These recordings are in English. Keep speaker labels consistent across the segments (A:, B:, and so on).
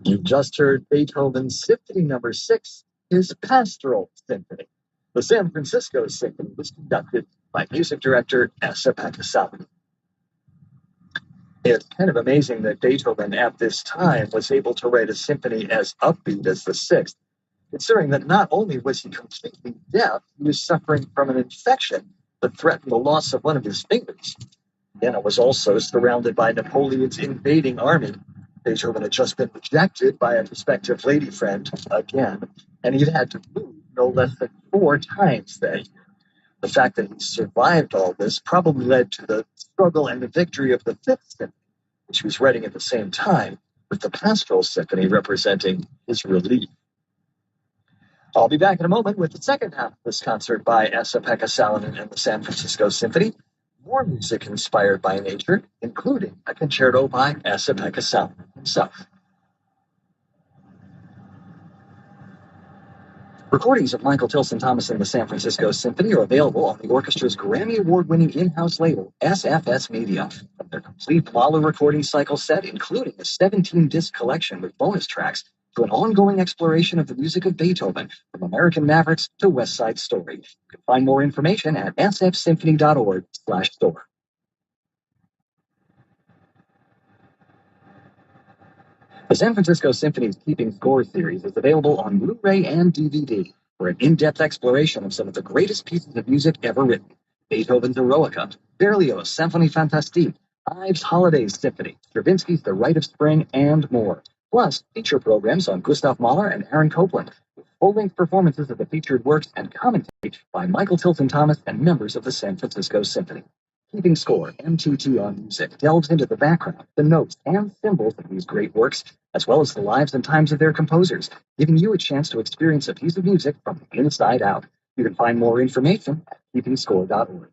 A: You just heard Beethoven's Symphony Number 6, his Pastoral Symphony. The San Francisco Symphony was conducted by music director Asa Salomon. It's kind of amazing that Beethoven at this time was able to write a symphony as upbeat as the Sixth, considering that not only was he completely deaf, he was suffering from an infection that threatened the loss of one of his fingers. Vienna was also surrounded by Napoleon's invading army. Beethoven had just been rejected by a prospective lady friend again, and he'd had to move no less than 4 times that year. The fact that he survived all this probably led to the struggle and the victory of the Fifth Symphony, which he was writing at the same time, with the Pastoral Symphony representing his relief. I'll be back in a moment with the second half of this concert by Asa Salomon and the San Francisco Symphony. More music inspired by nature, including a concerto by Asa Salomon himself. Recordings of Michael Tilson Thomas and the San Francisco Symphony are available on the orchestra's Grammy Award-winning in-house label, SFS Media. From their complete Mahler recording cycle set, including a 17-disc collection with bonus tracks, to an ongoing exploration of the music of Beethoven, from American Mavericks to West Side Story. You can find more information at sfsymphony.org/store. The San Francisco Symphony's Keeping Score series is available on Blu-ray and DVD for an in-depth exploration of some of the greatest pieces of music ever written. Beethoven's Eroica, Berlioz' Symphonie Fantastique, Ives' Holiday Symphony, Stravinsky's The Rite of Spring, and more. Plus, feature programs on Gustav Mahler and Aaron Copland, with full-length performances of the featured works and commentary by Michael Tilson Thomas and members of the San Francisco Symphony. Keeping Score, MTT on Music, delves into the background, the notes, and symbols of these great works, as well as the lives and times of their composers, giving you a chance to experience a piece of music from the inside out. You can find more information at keepingscore.org.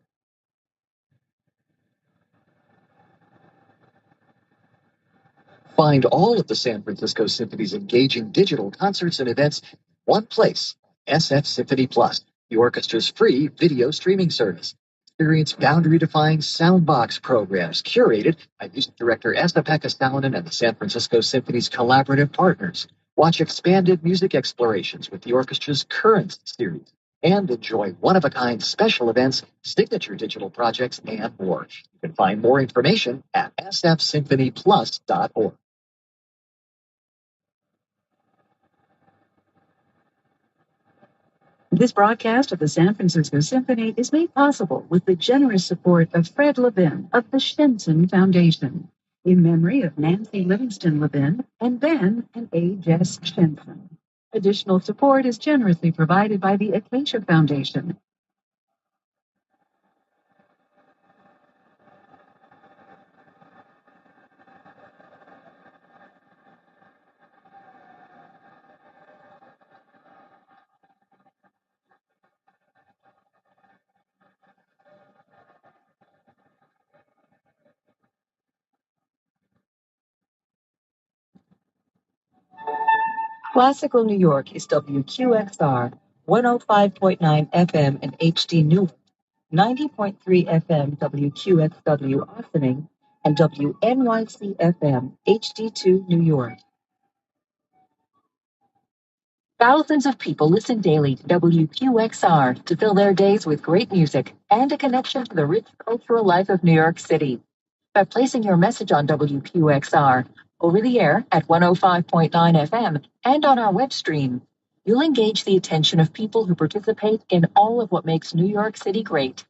A: Find all of the San Francisco Symphony's engaging digital concerts and events in one place, SF Symphony Plus, the orchestra's free video streaming service. Experience boundary-defying soundbox programs curated by music director Asa Salomon and the San Francisco Symphony's collaborative partners. Watch expanded music explorations with the orchestra's Currents series, and enjoy one-of-a-kind special events, signature digital projects, and more. You can find more information at sfsymphonyplus.org.
B: This broadcast of the San Francisco Symphony is made possible with the generous support of Fred Levin of the Shenson Foundation, in memory of Nancy Livingston Levin and Ben and A.Jess Shenson. Additional support is generously provided by the Acacia Foundation. Classical New York is WQXR 105.9 FM and HD Newark, 90.3 FM WQXW Ossining, and WNYC FM HD2 New York. Thousands of people listen daily to WQXR to fill their days with great music and a connection to the rich cultural life of New York City. By placing your message on WQXR over the air at 105.9 FM and on our web stream, you'll engage the attention of people who participate in all of what makes New York City great.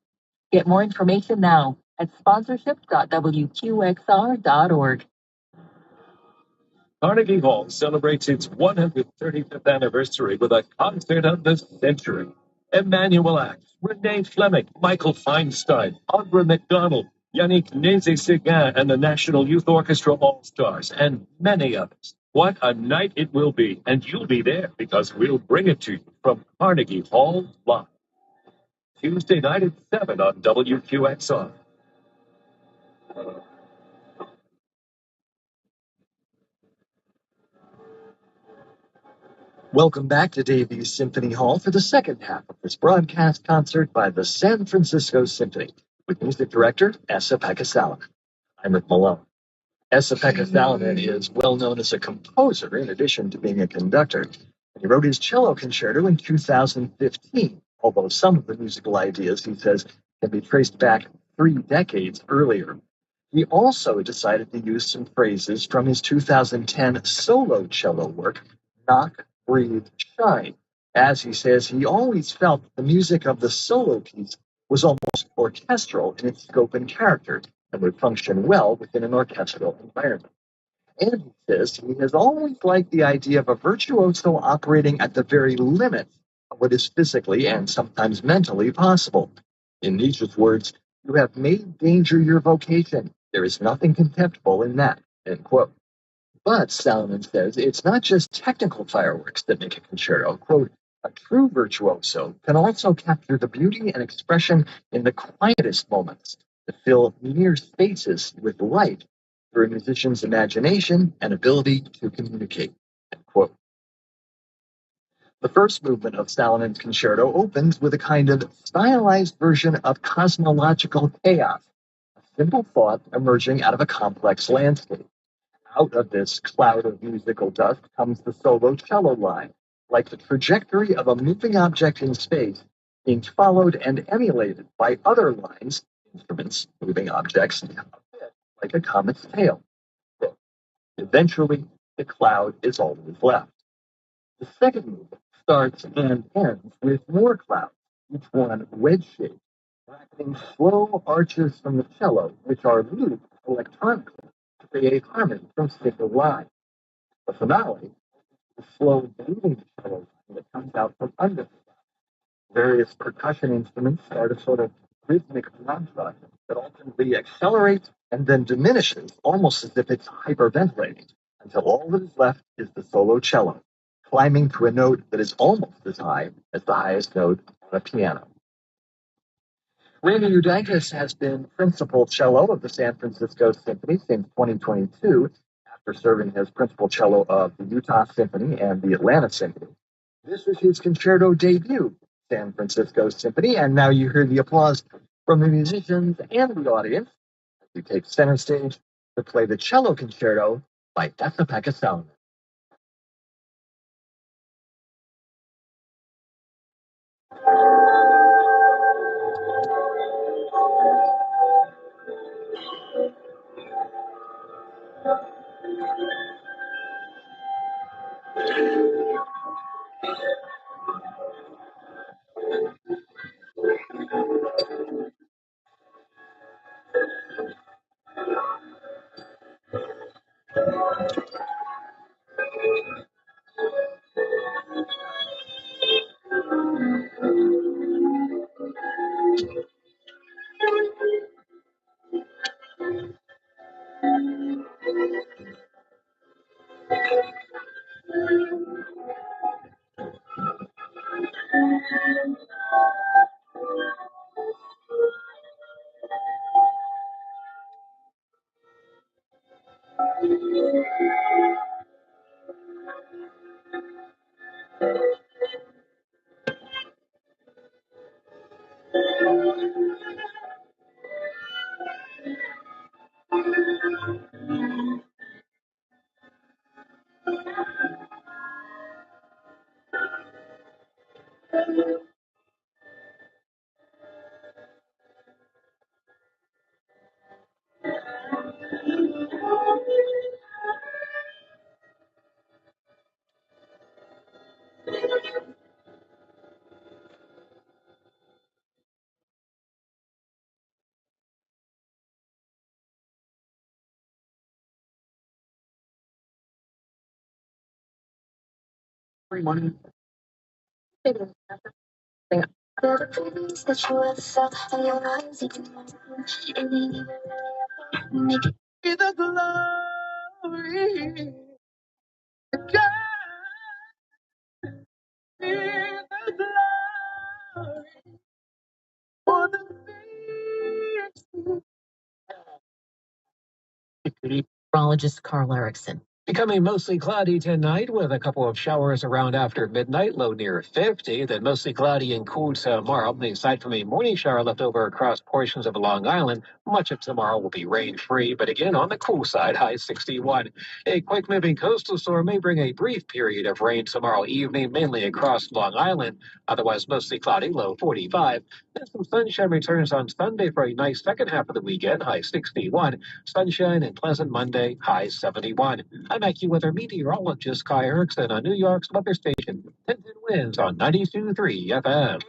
B: Get more information now at sponsorship.wqxr.org.
C: Carnegie Hall celebrates its 135th anniversary with a concert of the century. Emmanuel Axe, Renee Fleming, Michael Feinstein, Audra McDonald, Yannick Nézet-Séguin, and the National Youth Orchestra All-Stars, and many others. What a night it will be, and you'll be there because we'll bring it to you from Carnegie Hall Live. Tuesday night at 7 on WQXR.
A: Welcome back to Davies Symphony Hall for the second half of this broadcast concert by the San Francisco Symphony with music director Esa-Pekka Salonen. I'm Rick Malone. Esa-Pekka Salonen is well known as a composer in addition to being a conductor. He wrote his cello concerto in 2015, although some of the musical ideas, he says, can be traced back 3 decades earlier. He also decided to use some phrases from his 2010 solo cello work, Knock, Breathe, Shine. As he says, he always felt the music of the solo piece was almost orchestral in its scope and character and would function well within an orchestral environment. And he says he has always liked the idea of a virtuoso operating at the very limit of what is physically and sometimes mentally possible. In Nietzsche's words, "You have made danger your vocation. There is nothing contemptible in that," end quote. But, Salonen says, it's not just technical fireworks that make a concerto. Quote, "A true virtuoso can also capture the beauty and expression in the quietest moments, to fill mere spaces with light through a musician's imagination and ability to communicate," end quote. The first movement of Salonen's concerto opens with a kind of stylized version of cosmological chaos, a simple thought emerging out of a complex landscape. Out of this cloud of musical dust comes the solo cello line, like the trajectory of a moving object in space being followed and emulated by other lines, instruments, moving objects, a bit like a comet's tail. Eventually, the cloud is all that is left. The second movement starts and ends with more clouds, each one wedge-shaped, bracketing slow arches from the cello, which are looped electronically to create harmony from single lines. The finale is slow moving cello that comes out from under the cloud. Various percussion instruments start a sort of rhythmic mantra that ultimately accelerates and then diminishes, almost as if it's hyperventilating, until all that is left is the solo cello, climbing to a note that is almost as high as the highest note on a piano. Randy Udaitis has been principal cello of the San Francisco Symphony since 2022, after serving as principal cello of the Utah Symphony and the Atlanta Symphony. This was his concerto debut, San Francisco Symphony, and now you hear the applause from the musicians and the audience as we take center stage to play the cello concerto by Esa-Pekka Salonen.
B: every morning.
D: They're the prettiest that you ever felt, and your eyes even more. And they even make it
A: See the glory, God, see the glory for the
E: Meteorologist Carl Erickson. Becoming mostly cloudy tonight with a couple of showers around after midnight, low near 50. Then mostly cloudy and cool tomorrow. Aside from a morning shower left over across portions of Long Island, much of tomorrow will be rain-free, but again on the cool side, high 61. A quick-moving coastal storm may bring a brief period of rain tomorrow evening, mainly across Long Island. Otherwise, mostly cloudy, low 45. Then some sunshine returns on Sunday for a nice second half of the weekend, high 61. Sunshine and pleasant Monday, high 71. I'm AccuWeather meteorologist Kai Erickson on New York's weather station. 10 winds on 92.3 FM. An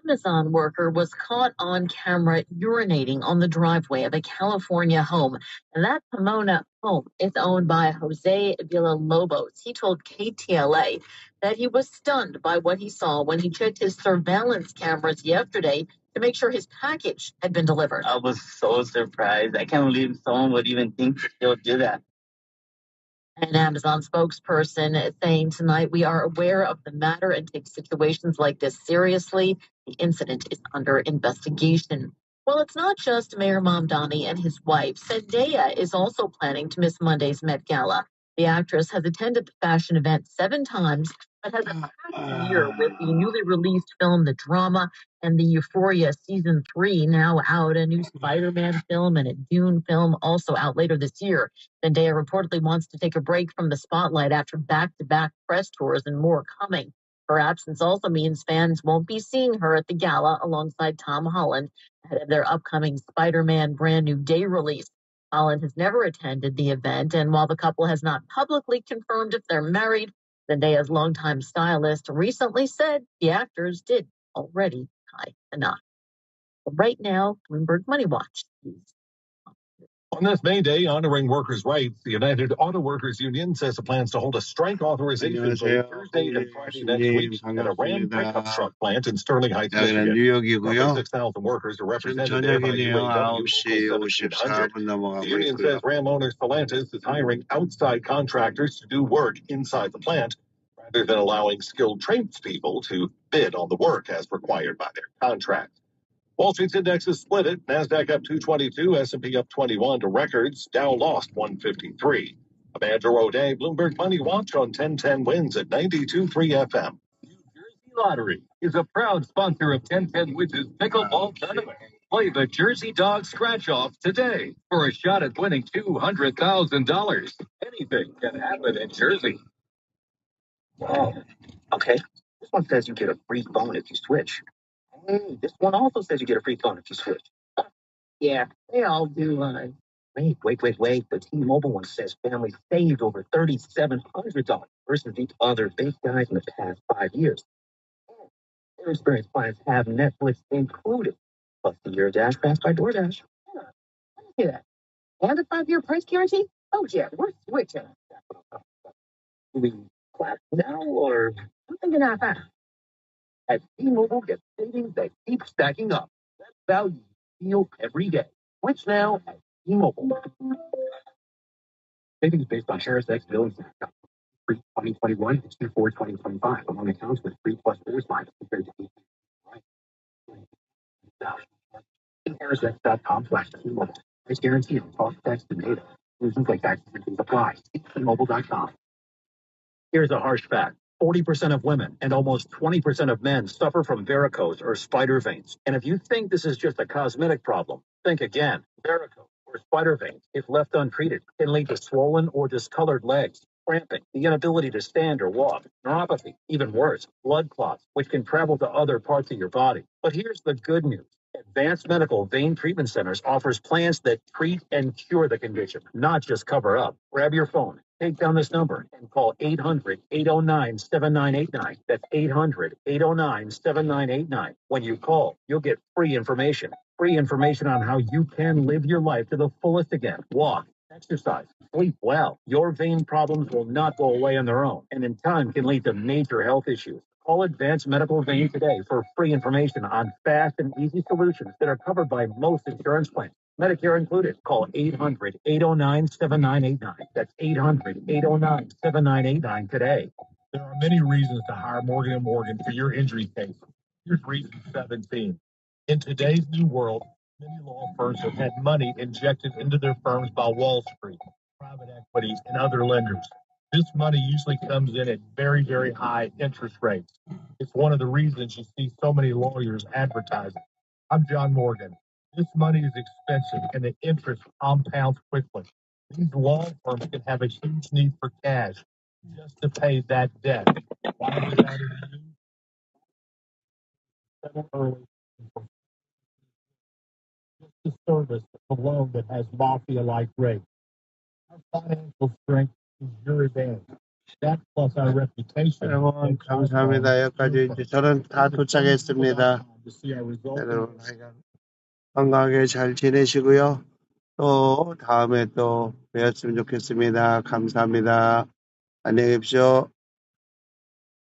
E: Amazon worker was caught on camera urinating on the driveway of a California home. And that Pomona home is owned by Jose Villalobos. He told KTLA that he was stunned by what he saw when he checked his surveillance cameras yesterday to make sure his package had been delivered.
F: I was so surprised. I can't believe someone would even think they'll do that.
E: An Amazon spokesperson saying tonight, we are aware of the matter and take situations like this seriously. The incident is under investigation. Well, it's not just Mayor Mamdani and his wife. Zendaya is also planning to miss Monday's Met Gala. The actress has attended the fashion event 7 times, but has a packed year with the newly released film The Drama and the Euphoria Season 3 now out, a new Spider-Man film and a Dune film also out later this year. Zendaya reportedly wants to take a break from the spotlight after back-to-back press tours and more coming. Her absence also means fans won't be seeing her at the gala alongside Tom Holland ahead of their upcoming Spider-Man Brand New Day release. Holland has never attended the event, and while the couple has not publicly confirmed if they're married, Zendaya's longtime stylist recently said the actors did already tie the knot. But right now, Bloomberg Money Watch.
C: On this May Day honoring workers' rights, the United Auto Workers Union says it plans to hold a strike authorization vote Thursday and Friday next week at a Ram pickup truck plant in Sterling Heights,
G: 여기는
C: Michigan.
G: 뉴욕이고요.
C: Roughly 6,000 workers are
G: 지금
C: represented there by
G: 저녁이네요.
C: UAW
G: 9시
C: Local 1700.
G: 54분 넘어가고
C: The union
G: 있고요.
C: says Ram owner Stellantis is hiring outside contractors to do work inside the plant rather than allowing skilled tradespeople to bid on the work as required by their contract. Wall Street's indexes split it. NASDAQ up 222, S&P up 21 to records. Dow lost 153. I'm Andrew O'Day, Bloomberg Money Watch on 1010 wins at 92.3 FM. New Jersey Lottery is a proud sponsor of 1010 Wins' pickleball tournament. Play the Jersey Dog Scratch-Off today for a shot at winning $200,000. Anything can happen in Jersey.
A: Oh, okay. This one says you get a free phone if you switch. Hey, this one also says you get a free phone if you switch. Yeah, they all do. Wait. The T-Mobile one says families saved over $3,700 versus the other big guys in the past 5 years. Their experience plans have Netflix included, plus the year Dash Pass by DoorDash. Yeah, I see that. And a 5-year price guarantee? Oh yeah, we're switching. Do we clap now or? I'm thinking out fast. At T-Mobile, get savings that keep stacking up. That's value you feel every day. Switch now at T-Mobile. Savings based on Harris X billing account. Free 2021 to Q4 2025 among accounts with 3+ orders lines compared to 18. HarrisX.com/T-Mobile. Price guarantee on talk, text, and data. Solutions like taxes and fees apply. T-Mobile.com. Here's a harsh fact. 40% of women and almost 20% of men suffer from varicose or spider veins. And if you think this is just a cosmetic problem, think again. Varicose or spider veins, if left untreated, can lead to swollen or discolored legs, cramping, the inability to stand or walk, neuropathy, even worse, blood clots, which can travel to other parts of your body. But here's the good news. Advanced Medical Vein Treatment Centers offers plans that treat and cure the condition, not just cover up. Grab your phone, take down this number, and call 800-809-7989. That's 800-809-7989. When you call, you'll get free information. Free information on how you can live your life to the fullest again. Walk,
E: Exercise, sleep well. Your vein problems will not go away on their own, and in time can lead to major health issues. Call Advanced Medical Vein today for free information on fast and easy solutions that are covered by most insurance plans. Medicare included. Call 800-809-7989. That's 800-809-7989 today. There are many reasons to hire Morgan & Morgan for your injury case. Here's reason 17. In today's new world, many law firms have had money injected into their firms by Wall Street, private equities, and other lenders. This money usually comes in at very, very high interest rates. It's one of the reasons you see so many lawyers advertising. I'm John Morgan. This money is expensive and the interest compounds quickly. These law firms can have a huge need for cash just to pay that debt. Why does it matter to you? Settle early just the service of a loan that has mafia-like rates. Our financial strength is your advantage. That plus our reputation.
G: 여러분 감사합니다. 여기까지 이제 저는 다 도착했습니다. 여러분 건강하게 잘 지내시고요. 또 다음에 또 뵈었으면 좋겠습니다. 감사합니다. 안녕히 계십시오.